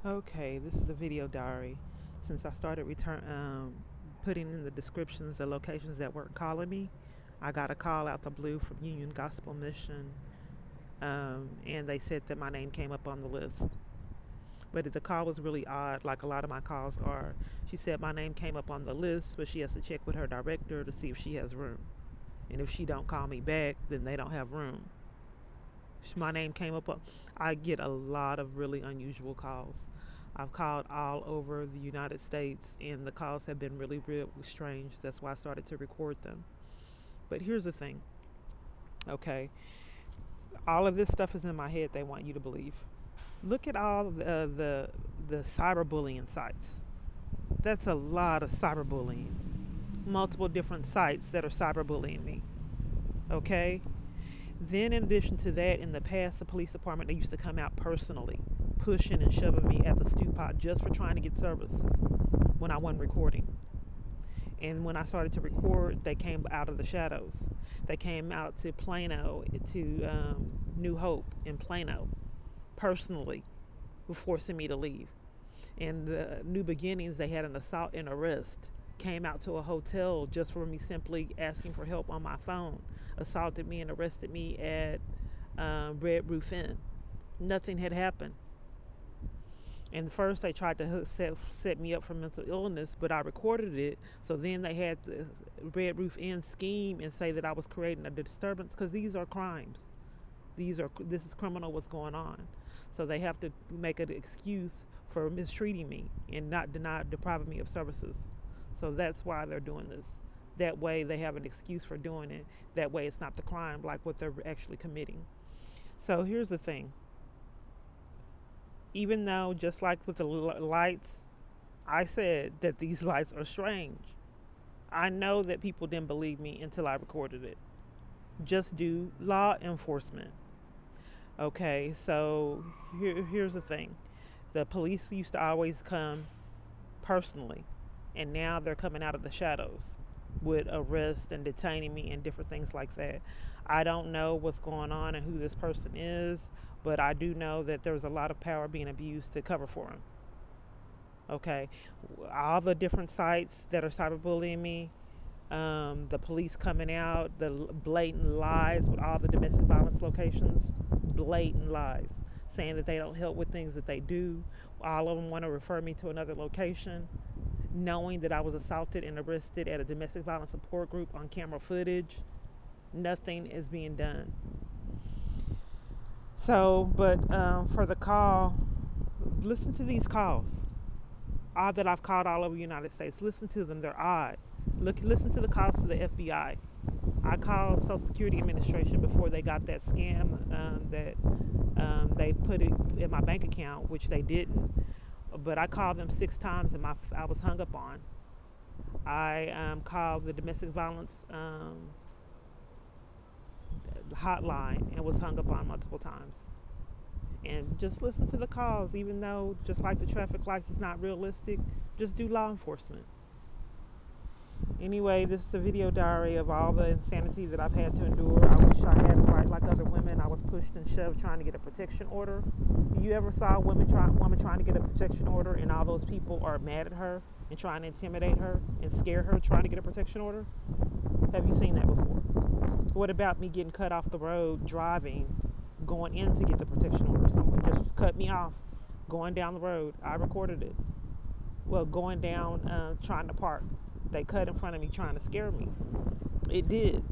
Okay, this is a video diary. Since I started putting in the descriptions the locations that weren't calling me, I got a call out the blue from Union Gospel Mission, and they said that my name came up on the list. But the call was really odd, like a lot of my calls are. She said my name came up on the list, but she has to check with her director to see if she has room. And if she don't call me back, then they don't have room. My name came up. I get a lot of really unusual calls. I've called all over the United States, and the calls have been really, really strange. That's why I started to record them. But here's the thing, okay? All of this stuff is in my head. They want you to believe. Look at all the cyberbullying sites. That's a lot of cyberbullying. Multiple different sites that are cyberbullying me. Okay. Then, in addition to that, in the past, the police department, they used to come out personally, pushing and shoving me at the stew pot just for trying to get services when I wasn't recording. And when I started to record, they came out of the shadows. They came out to Plano, to New Hope in Plano, personally, forcing me to leave. In the New Beginnings, they had an assault and arrest. Came out to a hotel just for me simply asking for help on my phone. Assaulted me and arrested me at Red Roof Inn. Nothing had happened. And first they tried to set me up for mental illness, but I recorded it. So then they had the Red Roof Inn scheme and say that I was creating a disturbance because these are crimes. This is criminal what's going on. So they have to make an excuse for mistreating me and not depriving me of services. So that's why they're doing this. That way they have an excuse for doing it. That way it's not the crime like what they're actually committing. So here's the thing. Even though, just like with the lights, I said that these lights are strange. I know that people didn't believe me until I recorded it. Just do law enforcement. Okay, so here's the thing. The police used to always come personally, and now they're coming out of the shadows with arrest and detaining me and different things like that. I don't know what's going on and who this person is, but I do know that there's a lot of power being abused to cover for him. Okay, all the different sites that are cyberbullying me, the police coming out, the blatant lies with all the domestic violence locations, blatant lies, saying that they don't help with things that they do. All of them want to refer me to another location, knowing that I was assaulted and arrested at a domestic violence support group on camera footage. Nothing is being done. So, but for the call, listen to these calls. All that I've called all over the United States. Listen to them. They're odd. Listen to the calls to the FBI. I called Social Security Administration before they got that scam that they put it in my bank account, which they didn't. But I called them 6 times and I was hung up on. I called the domestic violence hotline and was hung up on multiple times. And just listen to the calls, even though, just like the traffic lights is not realistic, just do law enforcement. Anyway, this is a video diary of all the insanity that I've had to endure. I wish I had a right like other women. I was pushed and shoved trying to get a protection order. You ever saw a woman trying to get a protection order and all those people are mad at her and trying to intimidate her and scare her trying to get a protection order? Have you seen that before? What about me getting cut off the road driving, going in to get the protection order? Someone just cut me off going down the road. I recorded it. Well, going down trying to park. They cut in front of me trying to scare me. It did.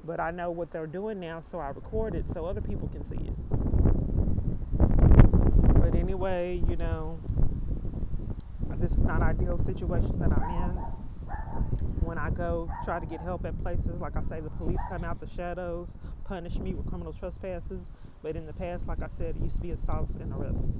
But I know what they're doing now, so I record it so other people can see it. But anyway, this is not an ideal situation that I'm in. When I go try to get help at places, like I say, the police come out the shadows, punish me with criminal trespasses. But in the past, like I said, it used to be assaults and arrests.